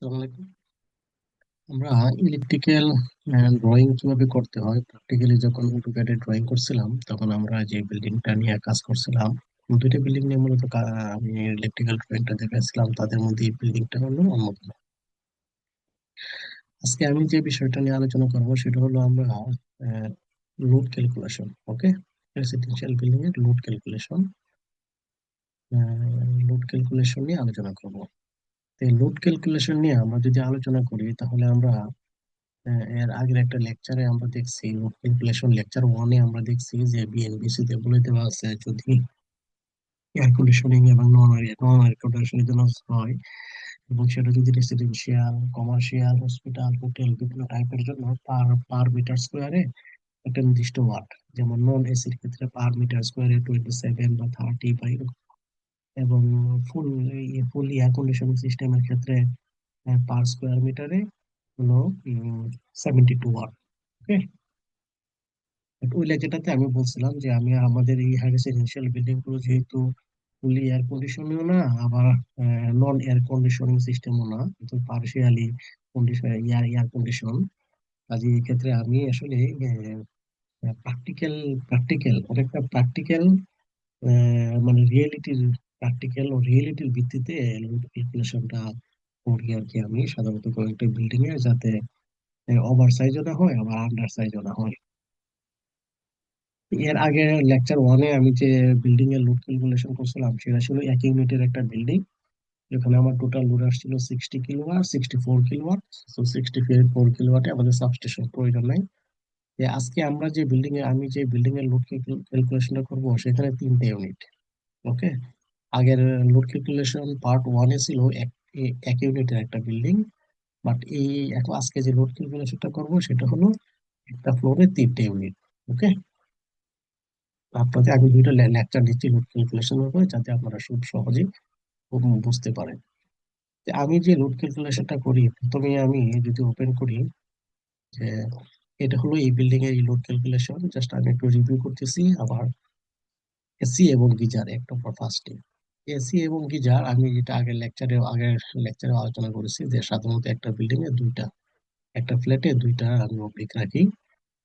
আসসালামু আলাইকুম। আমরা ইলেকট্রিক্যাল ড্রয়িং কিভাবে করতে হয় প্র্যাকটিক্যালি যখন অটোক্যাডে ড্রয়িং করছিলাম তখন আমরা যে বিল্ডিংটা নিয়ে কাজ করছিলাম, দুইটা বিল্ডিং নিয়ে মূলত আমি ইলেকট্রিক্যাল ড্রয়িংটা দেখাচ্ছিলাম, তাদের মধ্যে এই বিল্ডিংটা হলো অন্যতম। আজকে আমি যে বিষয়টা নিয়ে আলোচনা করব সেটা হলো আমরা লোড ক্যালকুলেশন। ওকে, রেসিডেন্সিয়াল বিল্ডিং এর লোড ক্যালকুলেশন নিয়ে আলোচনা করব। এই লোড ক্যালকুলেশন নিয়ে আমরা যদি আলোচনা করি তাহলে আমরা এর আগের একটা লেকচারে আমরা দেখছি, লোড ক্যালকুলেশন লেকচার ওয়ানে আমরা দেখছি যে বিএনবিসি তে বলে দেওয়া আছে যদি এয়ার কন্ডিশনিং এবং নন এয়ার কন্ডিশনের জন্য হয়, এবং সেটা যদি রেসিডেন্সিয়াল, কমার্শিয়াল, হসপিটাল, হোটেল বিভিন্ন টাইপের জন্য পার পার মিটার স্কোয়ারে একটা নির্দিষ্ট ওয়াট, যেমন নন এসির ক্ষেত্রে পার মিটার স্কোয়ারে 27 বা 30 বা এরকম, এবং ফুল ফুল এয়ার কন্ডিশনিং সিস্টেমের ক্ষেত্রে পার স্কোয়ার মিটারে হলো 72 ওয়াট। ওকে, ওই লেকচারটাতে আমি বলছিলাম যে আমি আমাদের এই হাই রেসিডেন্সিয়াল বিল্ডিং গুলো যেহেতু ফুলি এয়ার কন্ডিশনিং না, আবার নন এয়ার কন্ডিশনিং সিস্টেমও না, কিন্তু partially condition air air condition, কাজে এই ক্ষেত্রে আমি আসলে প্র্যাকটিক্যাল প্র্যাকটিক্যাল অনেকটা প্র্যাকটিক্যাল, মানে প্র্যাকটিক্যাল ও রিয়েলিটির ভিত্তিতে ক্যালকুলেশনটা করি আর কি। আমি সাধারণত কয়েকটা বিল্ডিং এ যাতে ওভার সাইজও না হয় আবার আন্ডার সাইজও না হয়। এর আগে লেকচার ওয়ানে আমি যে বিল্ডিং এর লোড ক্যালকুলেশন করছিলাম সেটা ছিল এক ইউনিটের একটা বিল্ডিং, যেখানে আমার টোটাল লোড আসছিল 60 কিলোওয়াট, 64 কিলোওয়াট। তো 64 কিলোওয়াটে আমাদের সাবস্টেশন প্রয়োজন নাই। আজকে আমরা যে বিল্ডিং এ আমি যে বিল্ডিং এর লোড ক্যালকুলেশনটা করবো সেখানে তিনটে ইউনিট। ওকে, আগের লোড ক্যালকুলেশন পার্ট ওয়ানে ছিল এক ইউনিটের একটা বিল্ডিং, বাট এই এখন আজকে যে লোড ক্যালকুলেশনটা করবো সেটা হলো একটা ফ্লোরে তিনটে ইউনিট। ওকে, আপনাদের আমি দুইটা লেকচার দিচ্ছি লোড ক্যালকুলেশনের উপরে, যাতে আপনারা খুব সহজেই বুঝতে পারেন। যে আমি যে লোড ক্যালকুলেশনটা করি, প্রথমে আমি যদি ওপেন করি যে এটা হলো এই বিল্ডিং এর লোড ক্যালকুলেশন, জাস্ট আমি একটু রিভিউ করতেছি। আবার এসি এবং গিজার একটা ফার্স্টে, এসি এবং গিজার আমি যেটা আগের লেকচারে আলোচনা করেছি যে সাধারণত একটা বিল্ডিং এ দুইটা, একটা ফ্ল্যাটে দুইটা আমি অবলিক রাখি।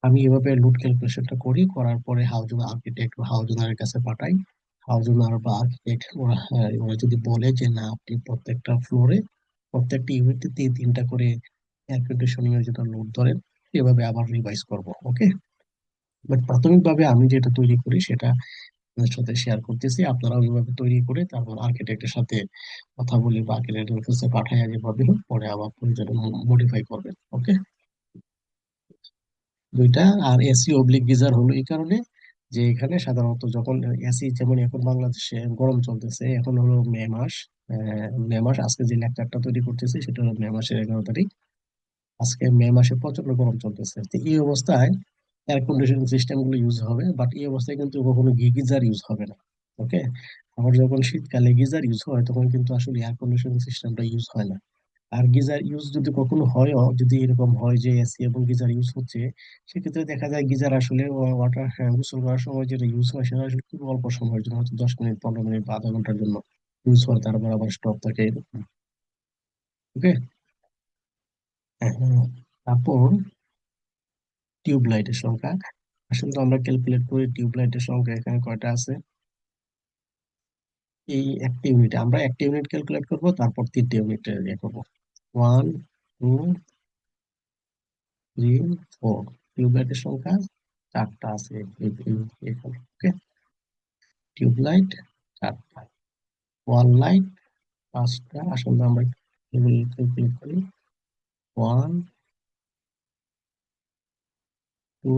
আমি এভাবে লোড ক্যালকুলেশনটা করি, করার পরে হাউজিং আর্কিটেক্ট বা হাউজিং এর কাছে পাঠাই। হাউজিং বা আর্কিটেক্ট ওরা যদি বলে যে না আপনি প্রত্যেকটা ফ্লোরে প্রত্যেকটা ইউনিটে তিনটা করে এয়ার কন্ডিশনিং এর জন্য লোড ধরেন, এভাবে আবার রিভাইজ করব। ওকে, বাট প্রাথমিকভাবে আমি যেটা তৈরি করি সেটা আপনাদের সাথে শেয়ার করতেছি। আপনারা ওইভাবে তৈরি করে তারপর আর্কিটেক্টের সাথে কথা বলে বা আর্কিটেক্টের কাছে পাঠায় যেভাবে হোক, পরে আবার প্রয়োজনে মডিফাই করবেন। ওকে, দুইটা। আর এসি অবলিক গিজার হলো এই কারণে যে এখানে সাধারণত যখন এসি, যেমন এখন বাংলাদেশে গরম চলতেছে, এখন হলো মে মাস। মে মাস, আজকে যে লেকচারটা তৈরি করতেছি সেটা হলো মে মাসের 11 তারিখ। আজকে মে মাসে প্রচন্ড গরম চলতেছে, তো এই অবস্থায় এয়ার কন্ডিশনিং সিস্টেম গুলো ইউজ হবে, বাট এই অবস্থায় কিন্তু কখনো গিজার ইউজ হবে না। ওকে, আবার যখন শীতকালে গিজার ইউজ হয় তখন কিন্তু আসলে এয়ার কন্ডিশনিং সিস্টেমটা ইউজ হয় না। আর গিজার ইউজ যদি কখনো হয়, যদি এরকম হয় যে এসি এবং গিজার ইউজ হচ্ছে, সেক্ষেত্রে দেখা যায় গিজার আসলে ওয়াটার গোসল করার সময় যেটা ইউজ হয় সেটা আসলে খুব অল্প সময়ের জন্য, হয়তো 10 মিনিট, 15 মিনিট বা আধা ঘন্টার জন্য ইউজ হয়, তারপর আবার স্টপ থাকে এরকম। ওকে, তারপর টিউব লাইটের সংখ্যা, আসলে তো আমরা ক্যালকুলেট করি টিউব লাইটের সংখ্যা এখানে কয়টা আছে। এই একটা ইউনিটে আমরা একটা ইউনিট ক্যালকুলেট করব, তারপর তিনটে ইউনিট ইয়ে করবো। 1, 2, 3, 4। টিউবলাইটের সংখ্যা চারটা আছে এখানে। ওকে, টিউবলাইট চারটা, ওয়াল লাইট পাঁচটা। আসলে আমরা এগুলো ক্যালকুলেট করি। 1, 2,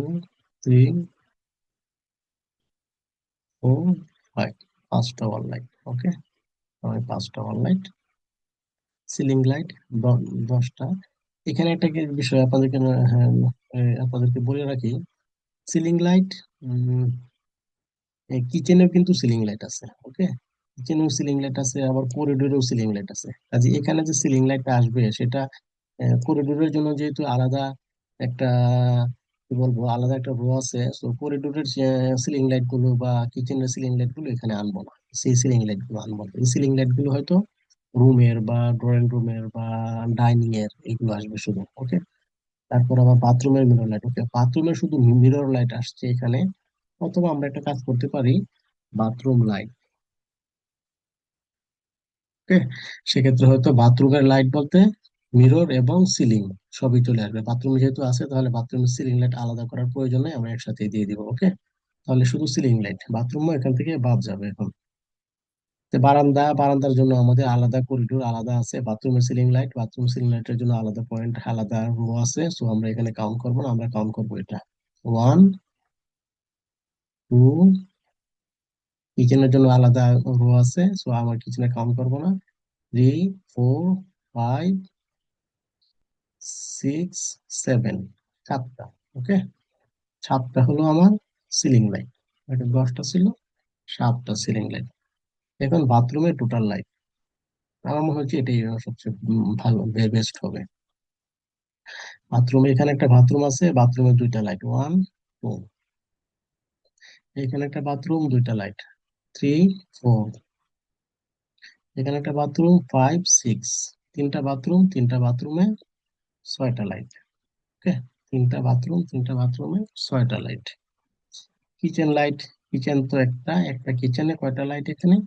3, 4, 5, পাঁচটা ওয়াল লাইট। ওকে, পাঁচটা ওয়াল লাইট। সিলিং লাইট 10টা। এখানে একটা বিষয় আপনাদেরকে হ্যাঁ, আপনাদেরকে বলে রাখি, সিলিং লাইট কিচেনেও কিন্তু সিলিং লাইট আছে। ওকে, কিচেনেও সিলিং লাইট আছে, আবার করিডোরেও সিলিং লাইট আছে। কাজে এখানে যে সিলিং লাইটটা আসবে সেটা করিডোরের জন্য যেহেতু আলাদা একটা, কি বলবো, আলাদা একটা রো আছে, তো করিডোরের সিলিং লাইট গুলো বা কিচেনের সিলিং লাইট গুলো এখানে আনবো না। সেই সিলিং লাইট গুলো আনবো না। এই সিলিং লাইট গুলো হয়তো রুমের বা ড্রয়িং রুমের বা ডাইনিং এর এগুলো আসবে শুধু। ওকে, তারপর আবার বাথরুমের মিরর লাইট। ওকে, বাথরুমের শুধু মিরর লাইট আসছে এখানে। অথবা আমরা একটা কাজ করতে পারি, বাথরুম লাইট। ওকে, সেক্ষেত্রে হয়তো বাথরুমের লাইট বলতে মিরর এবং সিলিং সবই চলে আসবে। বাথরুম যেহেতু আছে, তাহলে বাথরুমের সিলিং লাইট আলাদা করার প্রয়োজন নেই, আমরা একসাথে দিয়ে দিব। ওকে, তাহলে শুধু সিলিং লাইট, বাথরুমও এখান থেকে বাদ যাবে এখন। তো বারান্দার জন্য আমাদের আলাদা করিডোর আলাদা আছে। বাথরুমের সিলিং লাইট, বাথরুম সিলিং লাইটের জন্য আলাদা পয়েন্ট, আলাদা রো আছে। সো আমরা এখানে কাউন্ট করবো না, আমরা কাউন্ট করবো এটা। ওয়ান, টু, কিচেনের জন্য আলাদা রো আছে, সো আমার কিচেনে কাউন্ট করবো না। Three, four, five, six, seven, সাতটা। ওকে, সাতটা হলো আমার সিলিং লাইট। এটা 10টা ছিল, সাতটা সিলিং লাইট। এখন বাথরুমের টোটাল লাইট, আমার মনে হচ্ছে এটাই সবচেয়ে ভালো, বেস্ট হবে। বাথরুমে এখানে একটা বাথরুম আছে, বাথরুমে দুইটা লাইট, ওয়ান, টু। এখানে একটা বাথরুম, দুইটা লাইট, থ্রি, ফোর। এখানে একটা বাথরুম, ফাইভ, সিক্স। তিনটা বাথরুম, তিনটা বাথরুমে ছয়টা লাইট। ওকে, তিনটা বাথরুম, তিনটা বাথরুমে ছয়টা লাইট। কিচেন লাইট, কিচেন তো একটা একটা কিচেনে কয়টা লাইট এখানে?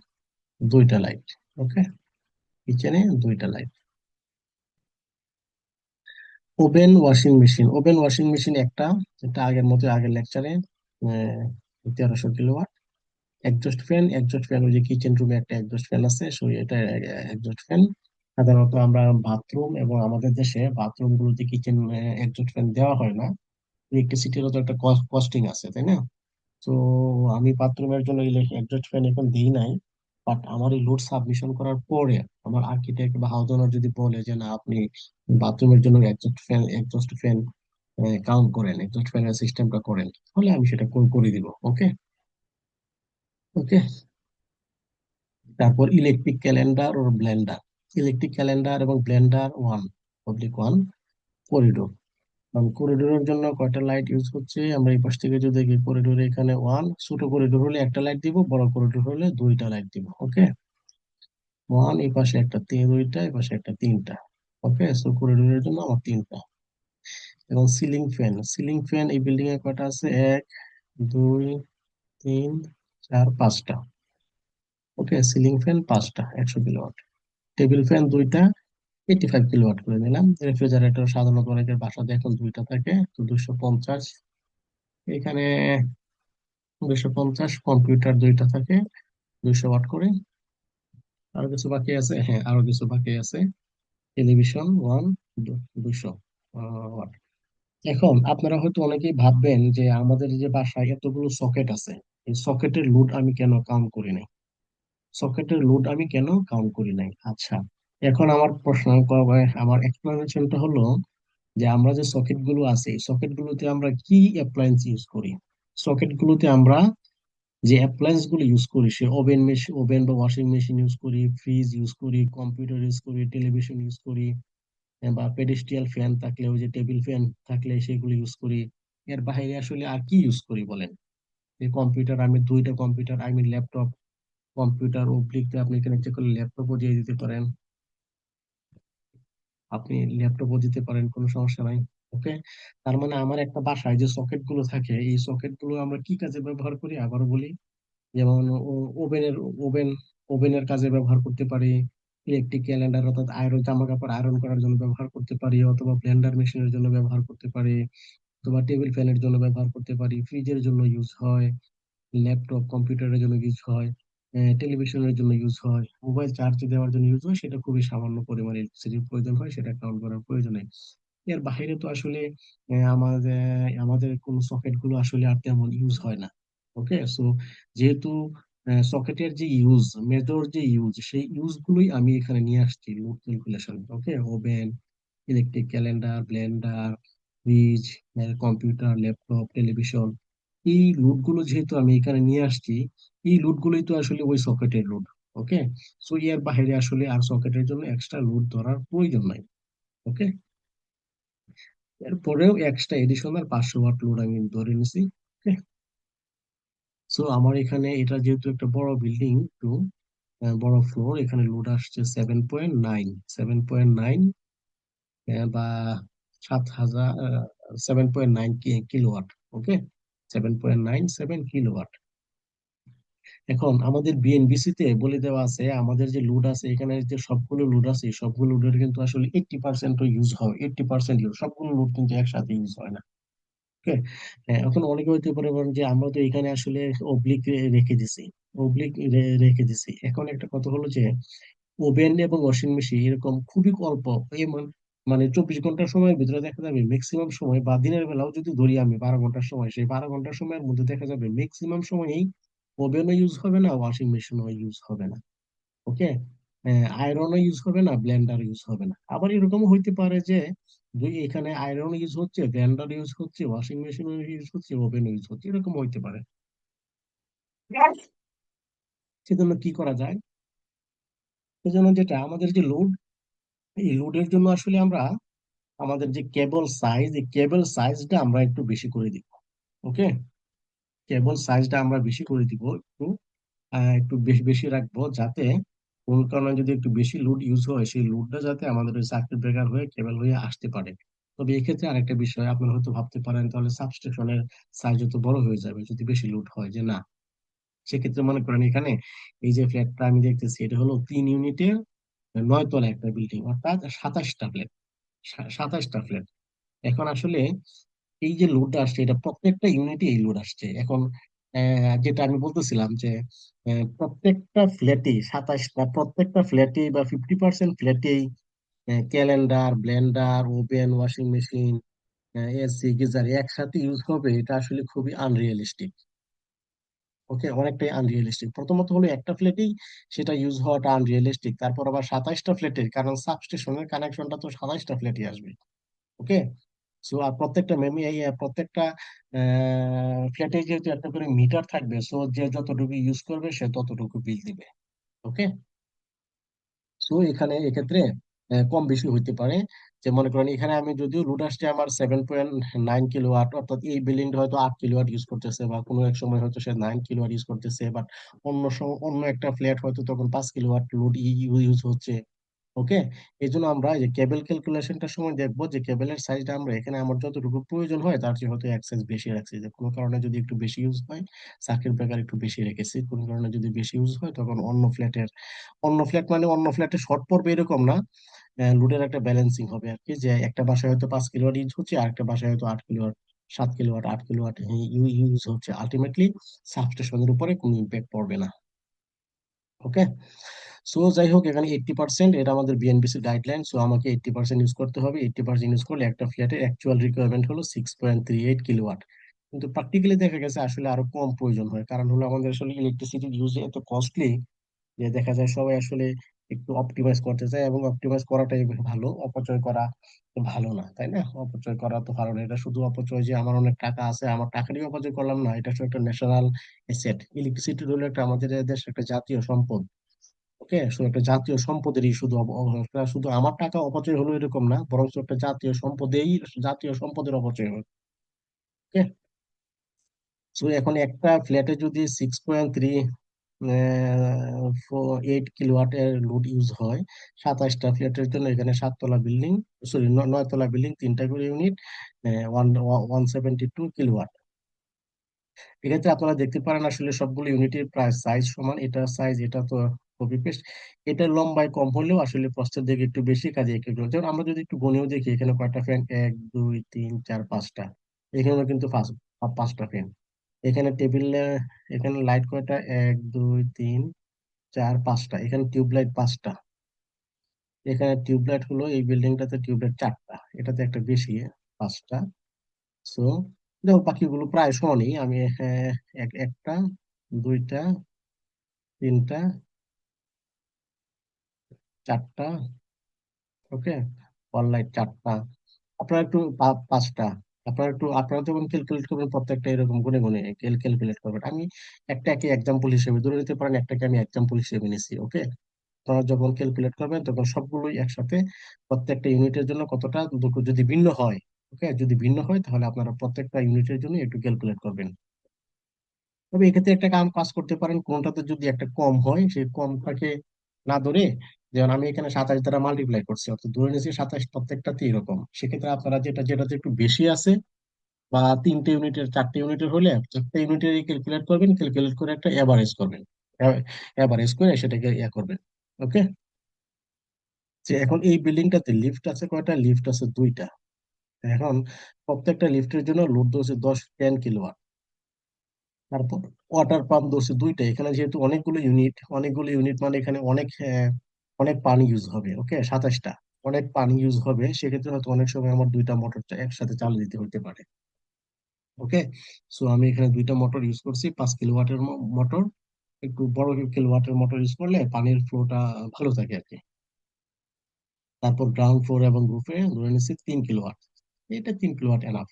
দুইটা লাইট। ওকে, কিচেনে দুইটা light. Oven washing machine, oven washing machine একটা, এটা আগের মতো আগের লেকচারে 1300 কিলোওয়াট। একজস্ট ফ্যান ওই যে কিচেন রুমে একটা একজস্ট ফ্যান আছে, সো এটা একজস্ট ফ্যান। সাধারণত আমরা বাথরুম এবং আমাদের দেশে বাথরুম গুলোতে কিচেন একজস্ট ফ্যান দেওয়া হয় না। ইলেকট্রিসিটিরও তো একটা কস্টিং আছে, তাই না? তো আমি বাথরুমের জন্য একজস্ট ফ্যান এখন দিই নাই। বাট আমার এই লোড সাবমিশন করার পরে আমার আর্কিটেক্ট বা হাউস ওনার যদি বলে যে না, আপনি বাথরুমের জন্য একজস্ট ফ্যান কাউন্ট করেন, একজস্ট ফ্যানের সিস্টেমটা করেন, তাহলে আমি সেটা করে দিব। ওকে। ওকে, তারপর ইলেকট্রিক ক্যালেন্ডার ও ব্লেন্ডার। ইলেকট্রিক ক্যালেন্ডার এবং Blender one, public one, corridor. কারণ করিডোরের জন্য কয়টা লাইট ইউজ হচ্ছে, আমরা এই পাশ থেকে যদি দেখি, করিডোরে এখানে ওয়ান, ছোট করিডোর হলে একটা লাইট দিব, বড় করিডোর হলে দুইটা লাইট দিব। ওকে, ওয়ান, এই পাশে একটা, দুইটা, এই পাশে একটা, তিনটা। ওকে, সো করিডোরের জন্য আমার তিনটা। এবং সিলিং ফ্যান এই বিল্ডিং এ কয়টা আছে? এক, দুই, তিন, চার, পাঁচটা। ওকে, সিলিং ফ্যান পাঁচটা, 100 কিলোওয়াট। টেবিল ফ্যান দুইটা, 85 কিলোওয়াট করে নিলাম। রেফ্রিজারেটর সাধারণত অনেকের বাসাতে এখন দুইটা থাকে, তো 250। এখানে 250, কম্পিউটার দুইটা থাকে, 200 ওয়াট করে। আরো কিছু বাকি আছে, হ্যাঁ আরো কিছু বাকি আছে। Television one, 200 watt. এখন আপনারা হয়তো অনেকেই ভাববেন যে আমাদের যে বাসায় এতগুলো সকেট আছে, এই সকেটের লোড আমি কেন কাউন্ট করি নাই? সকেটের লোড আমি কেন কাউন্ট করি নাই? আচ্ছা, এখন আমার প্রশ্ন, আমার এক্সপ্লেনেশনটা হলো যে আমরা যে সকেট গুলো আছে, এই সকেট গুলোতে আমরা কি অ্যাপ্লায়েন্স ইউজ করি? সকেট গুলোতে আমরা যে অ্যাপ্লায়েন্স গুলো ইউজ করি, সে ওভেন বা ওয়াশিং মেশিন ইউজ করি, ফ্রিজ ইউজ করি, কম্পিউটার ইউজ করি, টেলিভিশন ইউজ করি, বা পেডেস্ট্রিয়াল ফ্যান থাকলে, ওই যে টেবিল ফ্যান থাকলে সেগুলো ইউজ করি। এর বাইরে আসলে আর কি ইউজ করি বলেন? এই কম্পিউটার, আমি দুইটা কম্পিউটার, আমি ল্যাপটপ, কম্পিউটার ওব্লিক আপনি এখানে ইচ্ছে করলে ল্যাপটপও দিয়ে দিতে পারেন, আপনি ল্যাপটপও দিতে পারেন, কোনো সমস্যা নাই। ওকে, তার মানে আমার একটা বাসায় যে সকেট গুলো থাকে, এই সকেট গুলো আমরা কি কাজে ব্যবহার করি আবারও বলি। যেমন ওভেনের ওভেন ওভেনের কাজে ব্যবহার করতে পারি, ইলেকট্রিক ক্যালেন্ডার অর্থাৎ আয়রন, জামা কাপড় আয়রন করার জন্য ব্যবহার করতে পারি, অথবা ব্লেন্ডার মেশিনের জন্য ব্যবহার করতে পারি, অথবা টেবিল ফ্যানের জন্য ব্যবহার করতে পারি, ফ্রিজের জন্য ইউজ হয়, ল্যাপটপ কম্পিউটারের জন্য ইউজ হয়, টেলিভিশনের জন্য ইউজ হয়, মোবাইল চার্জ দেওয়ার জন্য ইউজ হয়, সেটা খুবই সামান্য পরিমাণে ইলেকট্রিসিটির প্রয়োজন হয়, সেটা কাউন্ট করার প্রয়োজন নেই। এর বাইরে তো আসলে আমাদের আমাদের কোন সকেট গুলো আসলে আর তেমন ইউজ হয় না। ওকে, সো যেহেতু সকেটের যে ইউজ, মেজর যে ইউজ, সেই ইউজ গুলোই আমি এখানে নিয়ে আসছি load calculation. Okay, oven, electric calendar, blender, fridge, computer, laptop, television, এই লোড গুলো যেহেতু আমি এখানে নিয়ে আসছি, এই লোড গুলোই তো আসলে ওই সকেটের লোড। ওকে, সো এর বাইরে আসলে আর সকেটের জন্য এক্সট্রা লোড ধরার প্রয়োজন নাই। ওকে, এরপরেও এক্সট্রা এডিশনাল 500 ওয়াট লোড আমি ধরে নিছি। ওকে, সো আমার এখানে এটা যেহেতু একটা বড় বিল্ডিং, বড় ফ্লোর, এখানে লোড আসছে 7.9, 7.9 বা 7,000, 7.9 কিলোওয়াট। ওকে, 7.97 কিলোওয়াট। এখন আমাদের বিএনবিসি তে বলে দেওয়া আছে আমাদের যে লোড আছে, এখানে যে সবগুলো লোড আছে সবগুলো লোডের কিন্তু আসলে 80% ইউজ হয়, 80% ইউজ, সবগুলো লোড কিন্তু একসাথে ইউজ হয় না। ওকে, এখন অনেকে হইতে পারে বলেন যে আমরা তো এখানে আসলে অবলিক রেখে দিছি, অবলিক রেখে দিছি। এখন একটা কথা হলো যে ওভেন এবং ওয়াশিং মেশিন এরকম খুবই অল্প, মানে 24 ঘন্টার সময়ের ভিতরে দেখা যাবে ম্যাক্সিমাম সময়, বা দিনের বেলাও যদি ধরি আমি 12 ঘন্টার সময়, সেই 12 ঘন্টার সময়ের মধ্যে দেখা যাবে ম্যাক্সিমাম সময়ই ওভেনও ইউজ হবে না, ওয়াশিং মেশিনও ইউজ হবে না। ওকে, আয়রনও ইউজ হবে না, ব্লেন্ডার ইউজ হবে না। আবার এরকম হইতে পারে যে দুই এখানে আয়রন ইউজ হচ্ছে, ব্লেন্ডার ইউজ হচ্ছে, ওয়াশিং মেশিন ইউজ হচ্ছে, ওভেন ইউজ হচ্ছে, এরকম হইতে পারে। সেজন্য কি করা যায়? সেজন্য যেটা আমাদের যে লোড, এই লোডের জন্য আসলে আমরা আমাদের যে কেবল সাইজ, এই কেবল সাইজটা আমরা একটু বেশি করে দিব। ওকে, কেবল সাইজটা আমরা বেশি করে দিব, একটু একটু বেশি বেশি রাখবো, যাতে কোন কারণে যদি একটু বেশি লোড ইউজ হয়, সেই লোডটা যাতে আমাদের ওই সার্কিট ব্রেকার হয়ে কেবল হয়ে আসতে পারে। তবে এক্ষেত্রে আরেকটা বিষয় আপনারা হয়তো ভাবতে পারেন, তাহলে সাবস্টেশনের সাইজ তো বড় হয়ে যাবে যদি বেশি লোড হয়, যে না, সেক্ষেত্রে মনে করেন এখানে এই যে ফ্ল্যাটটা আমি দেখতেছি, এটা হলো 3 ইউনিটের 9 তলা একটা বিল্ডিং, অর্থাৎ 27টা ফ্ল্যাট, 27টা ফ্ল্যাট। এখন আসলে এই যে লোডটা আসছে, এটা প্রত্যেকটা ইউনিটে এই লোড আসছে। এখন যেটা আমি বলতেছিলাম যে প্রত্যেকটা ফ্ল্যাটে 27টা, প্রত্যেকটা ফ্ল্যাটে বা 50% ফ্ল্যাটেই calendar, blender, oven, washing machine, AC, geyser একসাথে ইউজ হবে, এটা আসলে খুবই আনরিয়েলিস্টিক। ওকে, অনেকটাই আনরিয়েলিস্টিক। প্রথমত হলো একটা ফ্ল্যাটেই সেটা ইউজ হওয়াটা আনরিয়েলিস্টিক, তারপর আবার 27টা ফ্ল্যাটের, কারণ সাবস্টেশনের কানেকশনটা তো 27টা ফ্ল্যাটে আসবে। ওকে, সো আর প্রত্যেকটা প্রত্যেকটা ফ্ল্যাটে যেহেতু একটা করে মিটার থাকবে, সো যে যতটুকু ইউজ করবে সে ততটুকু বিল দিবে। ওকে, সো এখানে এক্ষেত্রে কম বেশি হইতে পারে। যে মনে করেন এখানে আমি যদিও লোড আসছে আমার 7.9 কিলোওয়াট, অর্থাৎ এই বিল্ডিংটা হয়তো 8 কিলোওয়াট ইউজ করতেছে, বা কোনো এক সময় হয়তো সে 9 কিলোওয়াট ইউজ করতেছে, বাট অন্য সময় অন্য একটা ফ্ল্যাট হয়তো তখন 5 কিলোওয়াট লোড ইউজ হচ্ছে। ওকে, এই জন্য আমরা এই যে কেবল ক্যালকুলেশনটার সময় দেখবো যে কেবলের সাইজটা আমরা এখানে আমার যতটুকু প্রয়োজন হয় তার চেয়ে হয়তো এক সাইজ বেশি রাখছি, যে কোনো কারণে যদি একটু বেশি ইউজ হয় সার্কিট ব্রেকার একটু বেশি রেখেছি, কোনো কারণে যদি বেশি ইউজ হয় তখন অন্য ফ্ল্যাট মানে অন্য ফ্ল্যাটে শর্ট পড়বে এরকম না, লোডের একটা ব্যালেন্সিং হবে আর কি, যে একটা বাসায় হয়তো 5 কিলোওয়াট ইউজ হচ্ছে, আর একটা বাসায় হয়তো 8 কিলোওয়াট, 7 কিলোওয়াট, 8 কিলোওয়াট ইউজ হচ্ছে। আলটিমেটলি সাবস্টেশনের উপরে কোনো ইম্প্যাক্ট পড়বে না। ওকে, সো যাই হোক, এখানে 80%, এটা আমাদের বিএনবিসি গাইডলাইন, সো আমাকে 80% ইউজ করতে হবে। 80% ইউজ করলে একটা ফ্ল্যাটের অ্যাকচুয়াল রিকোয়ারমেন্ট হলো 6.38 কিলোওয়াট। কিন্তু প্র্যাকটিক্যালি দেখা গেছে আসলে আরো কম প্রয়োজন হয়, কারণ হলো আমাদের আসলে ইলেকট্রিসিটি ইউজ এত কস্টলি, যে দেখা যায় সবাই আসলে একটু অপটিমাইজ করতে চায়, এবং অপটিমাইজ করাটাই ভালো, অপচয় করা তো ভালো না, তাই না? অপচয় করা তো ভালো না। এটা শুধু অপচয় যে আমার অনেক টাকা আছে, আমার টাকারই অপচয় করলাম না, এটা আসলে একটা ন্যাশনাল এসেট। ইলেকট্রিসিটি হলো একটা আমাদের দেশ একটা জাতীয় সম্পদ। ওকে, শুধু একটা জাতীয় সম্পদেরই শুধু এটা শুধু আমার টাকা অপচয় হলো এরকম না, বরং একটা জাতীয় সম্পদের অপচয় হলো। ওকে, সো এখন একটা ফ্ল্যাটে যদি 6.38 কিলোওয়াটের লোড ইউজ হয়, 27টা ফ্ল্যাটের জন্য, এখানে 7 তলা বিল্ডিং, সরি 9 তলা বিল্ডিং, 3টা করে ইউনিট, 172 কিলোওয়াট। এক্ষেত্রে আপনারা দেখতে পারেন আসলে সবগুলো ইউনিটের প্রায় সাইজ সমান, এটা সাইজ, এটা তো কপি পেস্ট। এটা লম্বায় কম হলেও আসলে প্রস্থের দিকে একটু বেশি, কাজে একটু, যেমন আমরা যদি একটু গুনেও দেখি এখানে কয়টা ফ্যান, 1 2 3 4 5টা, এখানেও কিন্তু 5টা ফ্যান। এখানে টেবিলে, এখানে লাইট কয়টা, 1 2 3 4 5টা, এখানে টিউবলাইট 5টা, এখানে টিউবলাইট হলো এই বিল্ডিংটাতে টিউবলাইট 4টা, এটাতে একটা বেশি, 5টা। সো দেখো বাকিগুলো প্রায় সমানই, আমি একটা, দুইটা, তিনটা, চারটা, ওকে, ওয়াল লাইট 4টা, আপনারা একটু 5টা, আপনারা যখন ক্যালকুলেট করবেন প্রত্যেকটা এরকম গুনে গুনে ক্যালকুলেট করবেন। আমি একটাকে এক্সাম্পল হিসেবে ধরে নিতে পারেন, একটাকে আমি এক্সাম্পল হিসেবে নিছি। ওকে, আপনারা যখন ক্যালকুলেট করবেন তখন সবগুলোই একসাথে, প্রত্যেকটা ইউনিটের জন্য কতটা যদি ভিন্ন হয়, ওকে, যদি ভিন্ন হয় তাহলে আপনারা প্রত্যেকটা ইউনিটের জন্য একটু ক্যালকুলেট করবেন। তবে এক্ষেত্রে একটা কাজ করতে পারেন, কোনটাতে যদি একটা কম হয় সেই কমটাকে না ধরে, যেমন আমি এখানে 27 দ্বারা মাল্টিপ্লাই করছি, অর্থাৎ ধরে নিয়েছি 27 প্রত্যেকটাতে এরকম, সেক্ষেত্রে আপনারা যেটাতে একটু বেশি আছে বা 3টে ইউনিটের 4টে ইউনিটের হলে 4টে ইউনিটের ক্যালকুলেট করবেন, ক্যালকুলেট করে একটা এভারেজ করবেন, এভারেজ করে সেটাকে করবেন। ওকে। যে এখন এই বিল্ডিংটাতে লিফট আছে কয়টা? লিফট আছে 2টা। এখন প্রত্যেকটা লিফটের জন্য লোড ধরছে 10 কিলোওয়াট। তারপর ওয়াটার পাম্প ধরছে 2টা। এখানে যেহেতু অনেকগুলো ইউনিট মানে এখানে অনেক পানি ইউজ হবে। ওকে, 27টা, অনেক পানি ইউজ হবে, সেক্ষেত্রে হয়তো অনেক সময় আমার 2টা মোটর একসাথে চালু দিতে হতে পারে। ওকে। সো আমি এখানে 2টা মোটর ইউজ করছি, 5 কিলোওয়াটের মোটর। একটু বড় কিলোওয়াটের মোটর ইউজ করলে পানির ফ্লোটা ভালো থাকে আর কি। তারপর গ্রাউন্ড ফ্লোর এবং রুফে ধরে নিচ্ছি 3 কিলোওয়াট। এটা 3 কিলোওয়াট এনাফ।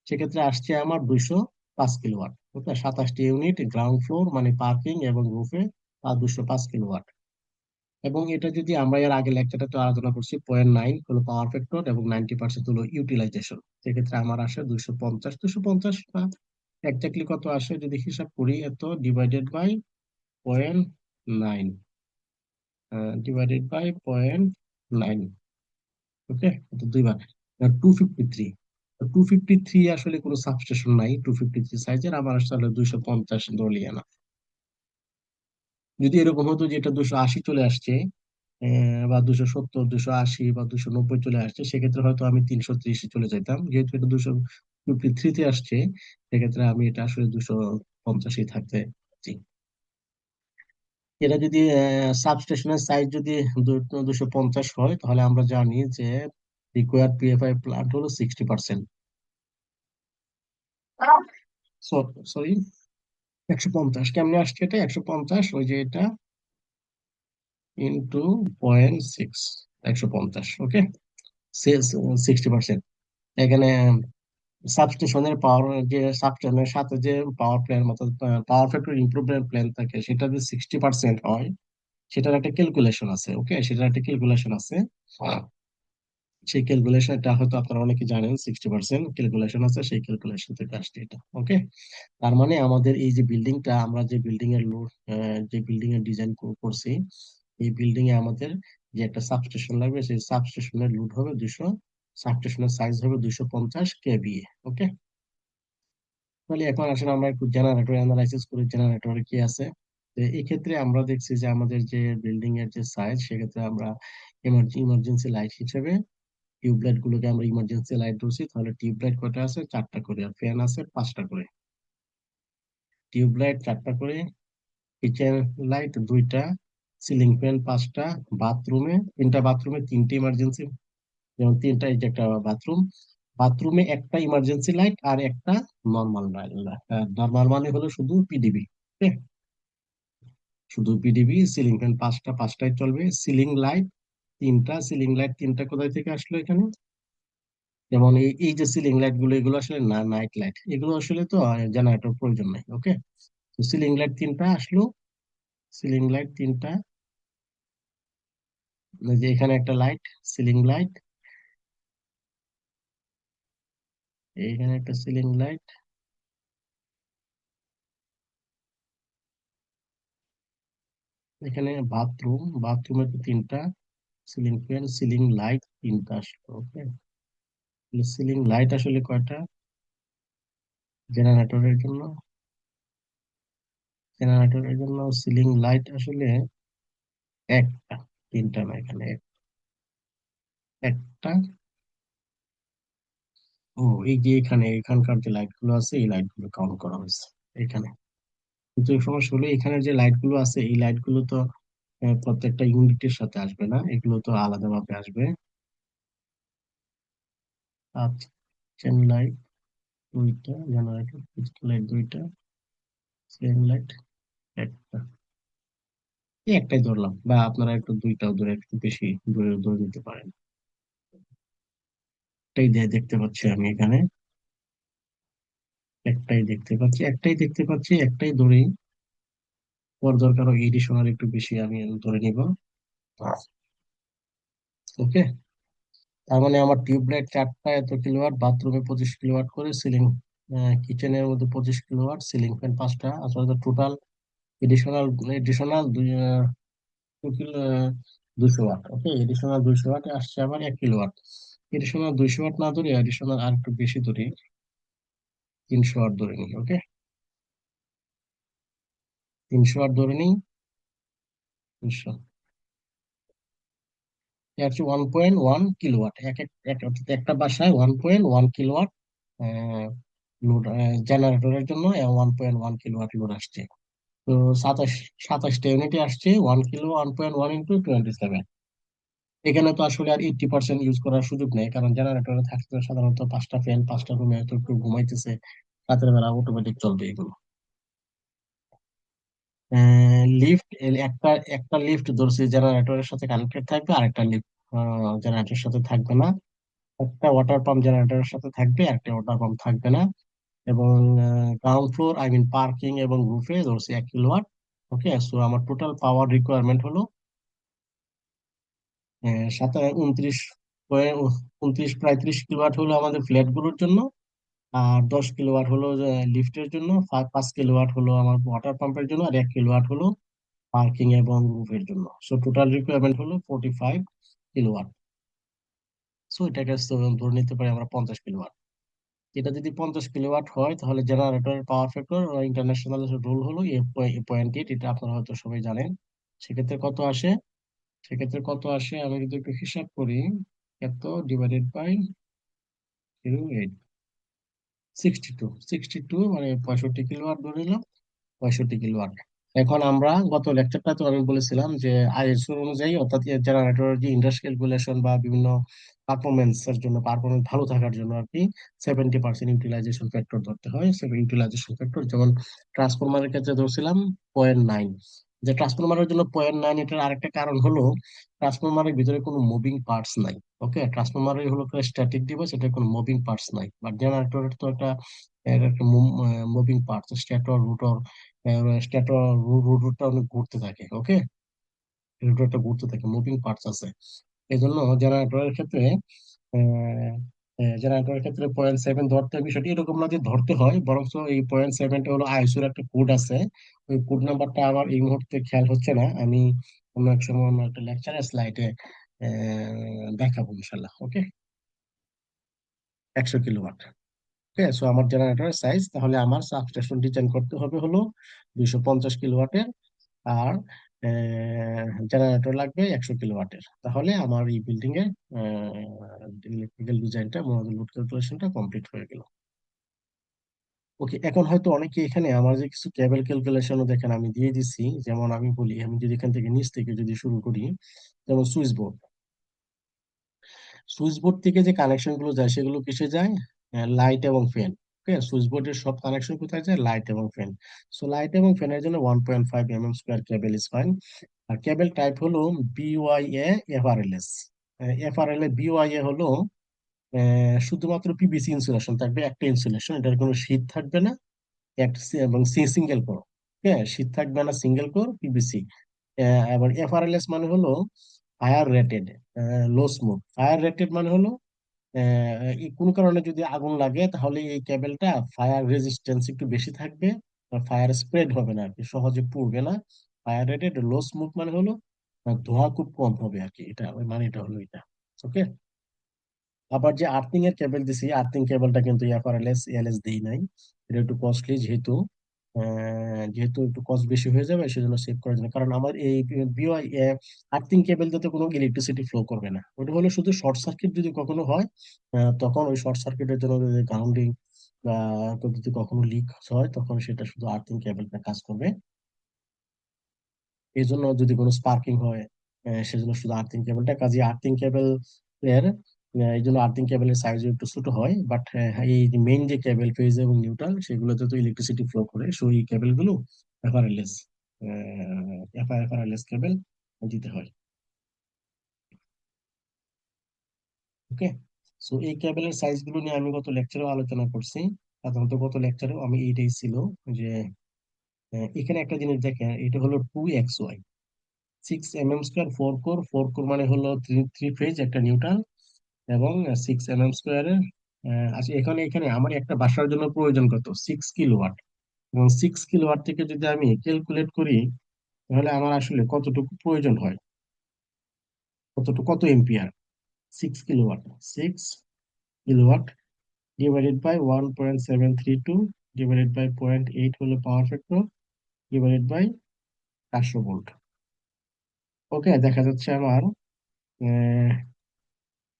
সেক্ষেত্রে আসছে আমার 205 কিলোওয়াট। ওকে, 27টি ইউনিট গ্রাউন্ড ফ্লোর মানে পার্কিং এবং রুফে, আর 205 কিলোওয়াট। এবং এটা যদি আমরা এর আগে লেকচারটা তো আলোচনা করছি, 0.9 হলো পাওয়ার ফ্যাক্টর এবং 90% হলো ইউটিলাইজেশন। সেক্ষেত্রে আমার আসে 250 বা একজাক্টলি কত আসে যদি হিসাব করি, এত ডিভাইডেড বাই 0.9, ডিভাইডেড বাই 0.9। ওকে, তো দুইবার 253। 253 আসলে কোনো সাবস্টেশন নাই 253 সাইজের, আমার আসলে 250 দলিয়ানা। যদি এরকম হতো যে এটা 280 চলে আসছে, বা 270, 280 বা 290 চলে আসছে, সেক্ষেত্রে হয়তো আমি 330 চলে যেতাম। যেহেতু এটা 253-তে আসছে, সেক্ষেত্রে আমি এটা আসলে 250 থাকতে। জি। এটা যদি সাবস্টেশনের সাইজ যদি 250 হয়, তাহলে আমরা জানি যে রিকোয়ার্ড পিএফআই প্লান্ট হলো 60%। সরি, 150 কেমনে আসছে? এটা 150, ওই যে এটা ইন্টু 0.6, 150। ওকে, 60%। এখানে সাবস্টেশনের পাওয়ার, যে সাবস্টেশনের সাথে যে পাওয়ার প্ল্যান মতো পাওয়ার ফ্যাক্টর ইমপ্রুভমেন্ট প্ল্যান থাকে, সেটা যদি 60% হয়, সেটার একটা ক্যালকুলেশন আছে। ওকে, সেটার একটা ক্যালকুলেশন আছে। সেই ক্যালকুলেশনটা হয়তো আপনারা অনেকে জানেন, 60% ক্যালকুলেশন আছে, সেই ক্যালকুলেশন থেকে আসছে এটা। ওকে। তার মানে আমাদের এই যে বিল্ডিংটা, আমরা যে বিল্ডিং এর লোড, যে বিল্ডিং এর ডিজাইন করছি, এই বিল্ডিং এ আমাদের যে একটা সাবস্টেশন লাগবে, সেই সাবস্টেশনের লোড হবে 200, সাবস্টেশনের সাইজ হবে 250 কেভিএ। ওকে। তাহলে এখন আসলে আমরা একটু জেনারেটর অ্যানালাইসিস করি, জেনারেটরে কি আছে। তো এই ক্ষেত্রে আমরা দেখছি যে আমাদের যে বিল্ডিং এর যে সাইজ, সেক্ষেত্রে আমরা ইমার্জেন্সি লাইট হিসেবে টিউবলাইট গুলোকে আমরা ইমার্জেন্সি লাইট ধরছি। তাহলে টিউবলাইট কয়টা আছে? 4টা করে। আর ফ্যান আছে 5টা করে। টিউবলাইট 4টা করে, কিচেন লাইট 2টা, সিলিং ফ্যান 5টা, বাথরুমে 3টা, বাথরুমে 3টে ইমার্জেন্সি, যেমন 3টা, এই যে একটা বাথরুম, বাথরুমে একটা ইমার্জেন্সি লাইট আর একটা নর্মাল লাইট। নর্মাল মানে হলো শুধু পিডিবি। শুধু পিডিবি। সিলিং ফ্যান 5টা, 5টাই চলবে। সিলিং লাইট 3টা, সিলিং লাইট 3টা কোথায় থেকে আসলো এখানে? যেমন এই এই যে সিলিং লাইট গুলো, এগুলো আসলে না নাইট লাইট, এগুলো আসলে তো জেনারেটর প্রয়োজন নাই। ওকে, তো সিলিং লাইট 3টা আসলো। সিলিং লাইট 3টা, এই যে এখানে একটা লাইট, সিলিং লাইট, এইখানে একটা সিলিং লাইট, এখানে বাথরুম, বাথরুমে তো 3টা, সিলিং ফ্যান, সিলিং লাইট 3টা আসলো। ওকে, সিলিং লাইট আসলে কয়টা জেনারেটরের জন্য? জেনারেটরের জন্য সিলিং লাইট আসলে একটা, 3টা না, এখানে একটা। ও, এই যে এখানকার যে লাইট গুলো আছে, এই লাইট গুলো কাউন্ট করা হয়েছে এখানে। কিন্তু এই সমস্যা হলো, এখানে যে লাইট গুলো আছে, এই লাইট গুলো তো প্রত্যেকটা ইউনিটের সাথে আসবে না, এগুলো তো আলাদা ভাবে আসবে। আচ্ছা, চেন লাইট 2টা, জেনারেটর লাইট 2টা, চেন লাইট একটা, এই একটাই ধরলাম, বা আপনারা একটু 2টাও ধরে, একটু বেশি ধরে ধরে নিতে পারেন। একটাই দেখতে পাচ্ছি আমি এখানে, একটাই দেখতে পাচ্ছি, একটাই ধরেই। পর দরকার এডিশনাল একটু বেশি আমি ধরে নিব। ওকে। তার মানে আমার টিউবলাইট 4টা এত কিলোওয়াট, বাথরুমে 25 কিলোওয়াট করে, সিলিং কিচেনের মধ্যে 25 কিলোওয়াট, সিলিং ফ্যান 5টা, আসলে টোটাল এডিশনাল এডিশনাল 200 ওয়াট। ওকে, এডিশনাল 200 ওয়াট আসছে আবার 1 কিলোওয়াট। এডিশনাল 200 ওয়াট না ধরে এডিশনাল আর একটু বেশি ধরি, 300 ওয়াট ধরে নিই। ওকে, 300 ওয়াট ধরে নিই। 300, এটা হচ্ছে 1.1 কিলোওয়াট। অর্থাৎ একটা বাসায় 1.1 কিলোওয়াট লোড, জেনারেটরের জন্য 1.1 কিলোওয়াট লোড আসছে। তো সাতাশ 27টা ইউনিটে আসছে 1 কিলো, 1.1 ইন্টু 27। এখানে তো আসলে আর 80% ইউজ করার সুযোগ নেই, কারণ জেনারেটরে থাকতে সাধারণত 5টা ফ্যান, 5টা রুমে হয়তো একটু ঘুমাইতেছে, রাতের বেলা অটোমেটিক চলবে এগুলো। লিফট, একটা একটা লিফট ধরছি জেনারেটরের সাথে কানেক্টেড থাকবে, আরেকটা লিফট জেনারেটরের সাথে থাকবে না। একটা ওয়াটার পাম্প জেনারেটরের সাথে থাকবে, একটা ওয়াটার পাম্প থাকবে না। এবং ground floor, I mean parking এবং রুফে ধরছি 1 কিলোওয়াট। ওকে, সো আমার টোটাল পাওয়ার রিকোয়ারমেন্ট হলো সাত 29 প্রায় 30 কিলোওয়াট হলো আমাদের ফ্ল্যাট গুলোর জন্য। আর 10 কিলোওয়াট হলো লিফটের জন্য, 5 কিলোওয়াট হলো আমার ওয়াটার পাম্পের জন্য, আর 1 কিলোওয়াট হলো পার্কিং এবং রুফের জন্য। সো টোটাল রিকোয়ারমেন্ট হলো 45 কিলোওয়াট। সো এটাকে ধরে নিতে পারি আমরা 50 কিলোওয়াট। এটা যদি 50 কিলোওয়াট হয় তাহলে জেনারেটরের পাওয়ার ফ্যাক্টর ইন্টারন্যাশনাল রুল হলো 8.8। এটা আপনারা হয়তো সবাই জানেন। সেক্ষেত্রে কত আসে? আমি যদি একটু হিসাব করি, এত ডিভাইডেড বাই 0.8, 62 মানে 65 কিলোওয়াট ধরে নিলাম। 65 কিলোওয়াট। এখন আমরা গত লেকচারটা তো আমি বলেছিলাম যে আইএসও অনুযায়ী, অর্থাৎ জেনারেটরের যে ইন্ডাস্ট্রিয়াল রেগুলেশন বা বিভিন্ন পারফরমেন্স এর জন্য, পারফরমেন্স ভালো থাকার জন্য আর কি 70% ইউটিলাইজেশন ফ্যাক্টর ধরতে হয়। সেভেন ইউটিলাইজেশন ফ্যাক্টর যেমন ট্রান্সফরমারের ক্ষেত্রে ধরছিলাম 0.9। যে ট্রান্সফরমারের জন্য 0.9, এটার আরেকটা কারণ হলো ট্রান্সফরমারের ভিতরে কোনো মুভিং পার্টস নাই। ওকে, ট্রান্সফরমারের হলো স্ট্যাটিক ডিভাইস, এটা কোনো মুভিং পার্টস নাই। বাট জেনারেটরের তো একটা এর একটা মুভিং পার্টস, স্ট্যাটর, রোটর। স্ট্যাটর, রোটরটা অনেক ঘুরতে থাকে। ওকে, রোটরটা ঘুরতে থাকে, মুভিং পার্টস আছে। এই জন্য জেনারেটরের ক্ষেত্রে জেনারেটরের ক্ষেত্রে 0.7 ধরতে হয়। বিষয়টি এরকম না যে ধরতে হয়, বরং এই 0.7টা হলো আইএসওর একটা কোড আছে। ওই কোড নাম্বারটা আমার এই মুহূর্তে খেয়াল হচ্ছে না, আমি অন্য এক সময় অন্য একটা লেকচারের স্লাইডে দেখাবো ইনশাল্লাহ। ওকে, 100 কিলোওয়াট। ওকে, সো আমার জেনারেটরের সাইজ, তাহলে আমার সাবস্টেশন ডিজাইন করতে হবে হলো 250 কিলোওয়াটের। আর জেনারেটর লাগবে 100 কিলোওয়াটের। তাহলে আমার এই বিল্ডিং এর ইলেকট্রিক্যাল ডিজাইনটা, লোড ক্যালকুলেশনটা কমপ্লিট হয়ে গেল। ওকে, এখন হয়তো অনেকে এখানে আমার যে কিছু কেবল ক্যালকুলেশনও দেখেন আমি দিয়ে দিছি। যেমন আমি বলি, আমি যদি এখান থেকে নিচ থেকে যদি শুরু করি, যেমন সুইচ বোর্ড থেকে যে কানেকশন গুলো যায় সেগুলো কিসে যায়? লাইট এবং ফ্যান। ওকে, সুইচ বোর্ডের সব কানেকশন কোথায় যায়? লাইট এবং ফ্যান। সো লাইট এবং ফ্যানের জন্য 1.5 mm কেবল ইজ ফাইন। আর কেবল টাইপ হলো বিওয়াইএ এফআরএলএস। এফআরএল বিওয়াইএ হলো শুধুমাত্র পিভিসি ইনসুলেশন থাকবে, একটা ইনসুলেশন, এটার কোনো শীট থাকবে না। এবং সিঙ্গেল কোর। হ্যাঁ, শীট থাকবে না, সিঙ্গেল কোর পিভিসি। এবার এফআরএলএস মানে হলো fire rated low smoke. Fire rated মানে হলো কোনো কারণে যদি আগুন লাগে তাহলে এই কেবলটা ফায়ার রেজিস্ট্যান্স একটু বেশি থাকবে, ফায়ার স্প্রেড হবে না আর কি, সহজে পুড়বে না। ফায়ার রেটেড লো স্মোক মানে হলো ধোঁয়া খুব কম হবে আর কি, এটা ওই মানে এটা হলো এটা। ওকে, আবার যে আর্থিং এর কেবল দিছি, আর্থিং কেবলটা কিন্তু এফআরএলএস এলএস দেই নাই। এটা একটু কস্টলি, যেহেতু একটু কস্ট বেশি হয়ে যাবে, সেজন্য সেভ করার জন্য। কারণ আমার এই বিওআই আর্থিং কেবল দিতে কোনো ইলেকট্রিসিটি ফ্লো করবে না। ওটা হলো শুধু শর্ট সার্কিট যদি কখনো হয়, তখন ওই শর্ট সার্কিটের জন্য যদি গ্রাউন্ডিং বা যদি কখনো লিক হয়, তখন সেটা শুধু আর্থিং কেবলটা কাজ করবে। এই জন্য যদি কোনো স্পার্কিং হয়, সেজন্য শুধু আর্থিং কেবলটা কাজে। আর্থিং কেবল এর এই জন্য আর্থিং কেবলের সাইজ একটু ছোট হয়। বাট এই মেইন যে কেবল, ফেজ এবং নিউট্রাল, সেগুলোতে তো ইলেকট্রিসিটি ফ্লো করে, সো এই কেবল গুলো এফআরএলএস এফআরএলএস কেবল দিতে হয়। ওকে, সো এই কেবলের সাইজ গুলো নিয়ে আমি গত লেকচারেও আলোচনা করছি। সাধারণত গত লেকচারেও আমি এইটাই ছিল যে এখানে একটা জিনিস দেখেন, এটা হলো 2XY, 6 mm² 4 কোর। 4 কোর মানে হলো থ্রি থ্রি ফেজ একটা নিউট্রাল, এবং 6 mm² আচ্ছা, এখানে এখানে আমার একটা বাসার জন্য প্রয়োজন কত, 6 কিলোওয়াট। এবং 6 কিলোওয়াট থেকে যদি আমি ক্যালকুলেট করি, তাহলে আমার আসলে কতটুকু প্রয়োজন হয়, কতটুকু, কত ampere. 6 kilowatt, 6 kilowatt divided by 1.732 divided by 0.8 হলো power factor, divided by 400 volt. Okay, দেখা যাচ্ছে আমার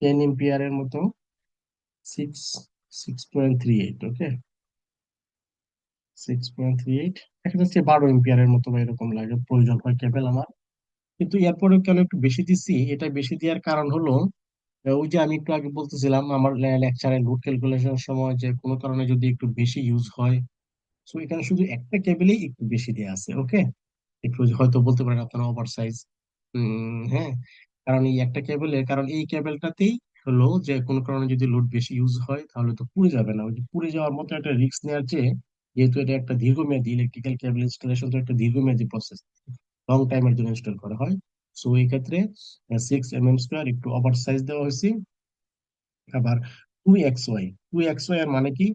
10 এম্পিয়ারের মতো, 6.38। ওকে, 6.38, দেখা যাচ্ছে 12 এম্পিয়ারের মতো বা এরকম লাগে প্রয়োজন হয় কেবল আমার। কিন্তু এরপরেও কেন একটু বেশি দিচ্ছি, এটা বেশি দেওয়ার কারণ হলো, ওই যে আমি একটু আগে বলতেছিলাম আমার লেকচারে লোড ক্যালকুলেশনের সময় যে কোনো কারণে যদি একটু বেশি ইউজ হয়, তো এখানে শুধু একটা কেবলেই একটু বেশি দেওয়া আছে। ওকে, একটু হয়তো বলতে পারেন আপনারা ওভার সাইজ। হ্যাঁ, কারণ এই একটা কেবলের কারণ এই কেবলটাতেই হলো যে কোনো কারণে যদি লোড বেশি ইউজ হয় তাহলে তো পুড়ে যাবে না, ওই যে পুড়ে যাওয়ার মতো একটা রিস্ক নেওয়ার চেয়ে, যেহেতু এটা একটা দীর্ঘমেয়াদী ইলেকট্রিক্যাল কেবল ইনস্টলেশন, তো একটা দীর্ঘমেয়াদী প্রসেস, লং টাইমের জন্য ইনস্টল করা হয়। সো এই ক্ষেত্রে 6 mm² একটু ওভার সাইজ দেওয়া হয়েছে। আবার 2XY, 2XY এর মানে কি,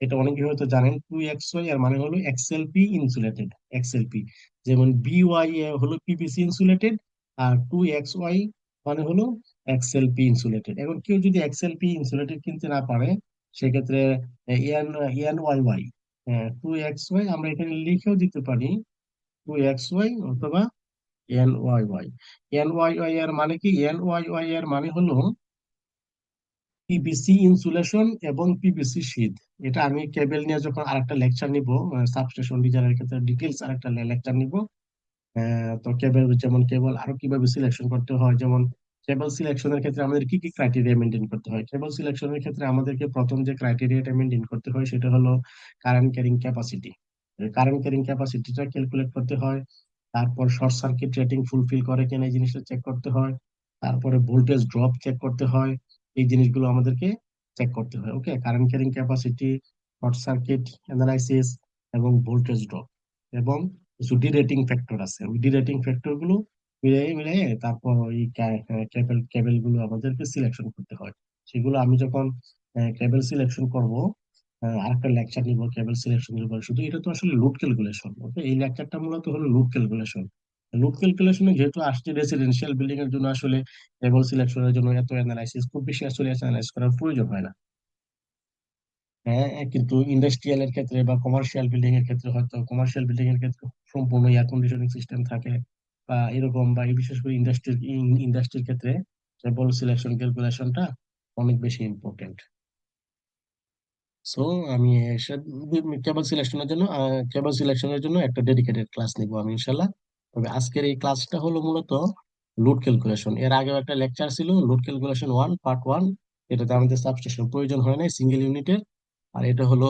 এটা অনেকে হয়তো জানেন। 2XY এর মানে হলো এক্সএলপি ইনসুলেটেড, এক্সএলপি। যেমন বিওয়াই হলো পিভিসি ইনসুলেটেড, আর 2XY মানে হলো এক্সএলপি ইনসুলেটেড। এখন কেউ যদি এক্সএলপি ইনসুলেটেড কিনতে না পারে, সেক্ষেত্রে এন এনওয়াইওয়াই, 2XY আমরা এখানে লিখেও দিতে পারি, 2XY অথবা এনওয়াইওয়াই। এনওয়াইওয়াই এর মানে কি, এনওয়াইওয়াই এর মানে হলো পিভিসি ইনসুলেশন এবং পিভিসি শীট। এটা আমি কেবল নিয়ে যখন আরেকটা লেকচার নিব, সাবস্টেশন ডিজাইনের ক্ষেত্রে ডিটেলস আরেকটা লেকচার নিব। তো কেবল, যেমন কেবল আরো কিভাবে সিলেকশন করতে হয়, যেমন কেবল সিলেকশনের ক্ষেত্রে আমাদের কি কি ক্রাইটেরিয়া মেনটেন করতে হয়। কেবল সিলেকশনের ক্ষেত্রে আমাদেরকে প্রথম যে ক্রাইটেরিয়াটা মেনটেন করতে হয় সেটা হলো current carrying capacity. Current carrying ক্যাপাসিটিটা ক্যালকুলেট করতে হয়। তারপর শর্ট সার্কিট রেটিং ফুলফিল করে কিনা এই জিনিসটা চেক করতে হয়। তারপরে ভোল্টেজ ড্রপ চেক করতে হয়। এই জিনিসগুলো আমাদেরকে চেক করতে হয়। Okay, current carrying capacity, short circuit analysis, এবং ভোল্টেজ ড্রপ, এবং কিছু ডিরেটিং ফ্যাক্টর আছে, ওই ডিরেটিং ফ্যাক্টর গুলো মিলিয়ে মিলিয়ে তারপর ওই কেবল কেবল গুলো আমাদেরকে সিলেকশন করতে হয়। সেগুলো আমি যখন কেবল সিলেকশন করব, আরেকটা লেকচার নিব কেবল সিলেকশন এর উপর শুধু। এটা তো আসলে লুপ ক্যালকুলেশন। ওকে, এই লেকচারটা মূলত হলো লুপ ক্যালকুলেশন। লুপ ক্যালকুলেশনে যেহেতু আসছে রেসিডেন্সিয়াল বিল্ডিং এর জন্য, আসলে কেবল সিলেকশনের জন্য এত অ্যানালাইসিস, খুব বেশি আসলে অ্যানালাইজ করার প্রয়োজন হয় না। হ্যাঁ, কিন্তু ইন্ডাস্ট্রিয়াল এর ক্ষেত্রে বা কমার্শিয়াল বিল্ডিং এর ক্ষেত্রে, হয়তো কমার্শিয়াল বিল্ডিং এর ক্ষেত্রে সম্পূর্ণ এয়ার কন্ডিশনিং সিস্টেম থাকে বা এরকম, বা এই বিশেষ করে ইন্ডাস্ট্রির ক্ষেত্রে কেবল সিলেকশন ক্যালকুলেশনটা অনেক বেশি ইম্পর্টেন্ট। সো আমি কেবল সিলেকশনের জন্য একটা ডেডিকেটেড ক্লাস নিব আমি ইনশাল্লাহ। তবে আজকের এই ক্লাসটা হলো মূলত লোড ক্যালকুলেশন। এর আগেও একটা লেকচার ছিল লোড ক্যালকুলেশন 1 পার্ট 1, এটাতে আমাদের সাবস্টেশন প্রয়োজন হয় নাই সিঙ্গেল ইউনিটের। আর এটা হলো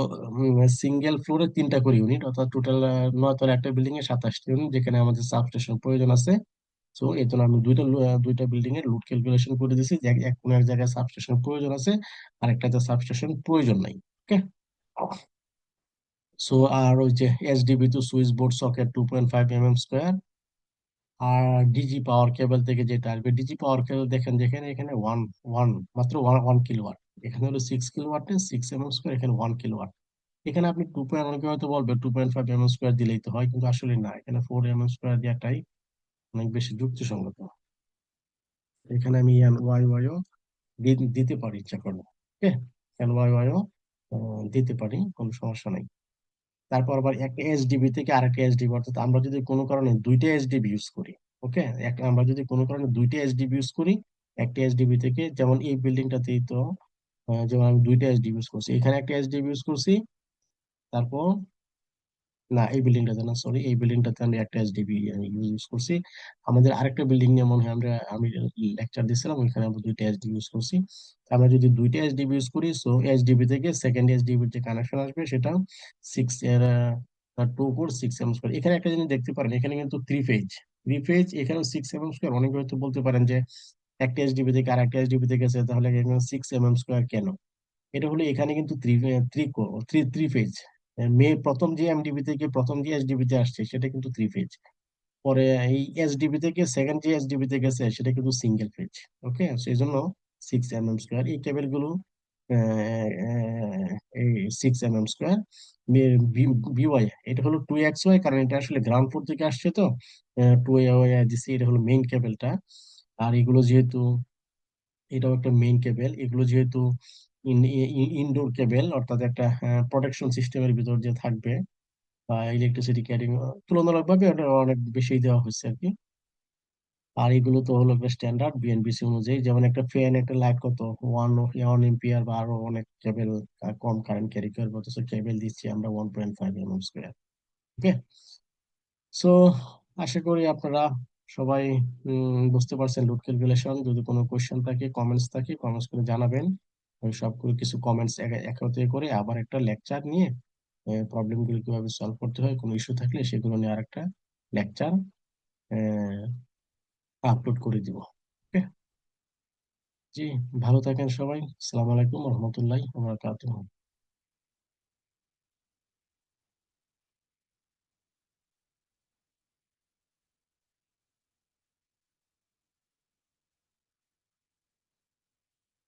সিঙ্গেল ফ্লোরে 3টা করে ইউনিট, অর্থাৎ টোটাল 9 তলা একটা বিল্ডিং এ 27টা ইউনিট, যেখানে আমাদের সাবস্টেশন প্রয়োজন আছে। সো এই জন্য আমি দুইটা বিল্ডিং এর লোড ক্যালকুলেশন করে দিয়েছি, যে কোনো এক জায়গায় সাবস্টেশন প্রয়োজন আছে, আর একটাতে সাবস্টেশন প্রয়োজন নাই। ওকে, সো আর ওই যে SDB to switch board socket 2.5 mm²। আর ডিজি পাওয়ার কেবল থেকে যেটা আসবে, ডিজি পাওয়ার কেবল দেখেন যেখানে, এখানে ওয়ান ওয়ান মাত্র ওয়ান ওয়ান কিলোওয়াট। এখানে হলো 6 কিলোওয়াটে 6 mm², এখানে 1 কিলোওয়াট। এখানে আপনি অনেকে হয়তো বলবে 2.5 mm² দিলেই তো হয়, কিন্তু আসলে না, এখানে 4 mm² দেওয়াটাই অনেক বেশি যুক্তিসঙ্গত। এখানে আমি এন ওয়াই ওয়াইও দিতে পারি ইচ্ছা করলে। ওকে, এন ওয়াই ওয়াইও দিতে পারি, কোনো সমস্যা নাই। তারপর আবার একটা এইচডিবি থেকে আরেকটা এইচডিবি, অর্থাৎ আমরা যদি কোনো কারণে দুইটা এইচডিবি ইউজ করি, ওকে, একটা আমরা যদি কোনো কারণে দুইটা এইচডিবি ইউজ করি, একটা এইচডিবি থেকে, যেমন এই বিল্ডিংটাতেই তো যেমন আমি দুইটা এইচডিবি ইউজ করছি, এখানে একটা এইচডিবি ইউজ করছি। তারপর না, এই বিল্ডিংটাতে না, সরি, এই বিল্ডিংটাতে আমি একটা এইচডিবি ইউজ করছি। আমাদের আরেকটা বিল্ডিং নিয়ে মনে হয় আমি লেকচার দিয়েছিলাম, ওইখানে আমরা দুইটা এইচডিবি ইউজ করছি। আমরা যদি দুইটা এইচডিবি ইউজ করি, সো এইচডিবি থেকে সেকেন্ড এইচডিবি যে কানেকশন আসবে সেটা 6 2 4 6 mm²। এখানে একটা জিনিস দেখতে পারেন, এখানে কিন্তু থ্রি ফেজ, এখানে 6 mm²। অনেকে হয়তো বলতে পারেন যে একটা এইচডিবি থেকে আর একটা এইচডিবি থেকে গেছে, তাহলে এখানে 6 mm² কেন? এটা হলো এখানে কিন্তু থ্রি ফেজ। প্রথম যে এমডিবি থেকে প্রথম যে এসডিবি তে আসছে সেটা কিন্তু থ্রি ফেজ। পরে এই এসডিবি থেকে সেকেন্ড যে এসডিবি তে গেছে সেটা কিন্তু সিঙ্গেল ফেজ। ওকে, সেই জন্য 6 mm²। এই কেবল গুলো এই 6 mm স্কোয়ার। বিওয়াই এটা হলো 2XY, কারণ এটা আসলে গ্রাউন্ড ফ্লোর থেকে আসছে তো 2 ওয়াই দিছি, এটা হলো মেইন কেবলটা। আর এগুলো যেহেতু এটাও একটা মেইন কেবল, এগুলো যেহেতু ইনডোর কেবল, অর্থাৎ একটা প্রোটেকশন সিস্টেমের ভিতর যে থাকবে বা ইলেকট্রিসিটি ক্যারিং, তুলনামূলকভাবে ওটা অনেক বেশি দেওয়া হচ্ছে আর কি। আর এগুলো তো হলো স্ট্যান্ডার্ড বিএনবিসি অনুযায়ী, যেমন একটা ফ্যান একটা লাইট কত 1 1 এম্পিয়ার বা আরো অনেক কেবল কম কারেন্ট ক্যারি করবে, অথচ কেবল দিচ্ছি আমরা 1.5 mm স্কোয়ার। ওকে। সো আশা করি আপনারা সবাই বুঝতে পারছেন লোড ক্যালকুলেশন। যদি কোনো কোয়েশ্চেন থাকে, কমেন্টস থাকে, কমেন্টস করে জানাবেন। আমি সবগুলো কিছু কমেন্টস একত্রিত করে আবার একটা লেকচার নিয়ে প্রবলেমগুলো কিভাবে সলভ করতে হয়, কোনো ইস্যু থাকলে সেগুলো নিয়ে আরেকটা লেকচার আপলোড করে দিব। ওকে। জি, ভালো থাকেন সবাই। আসসালামু আলাইকুম রহমতুল্লাহ।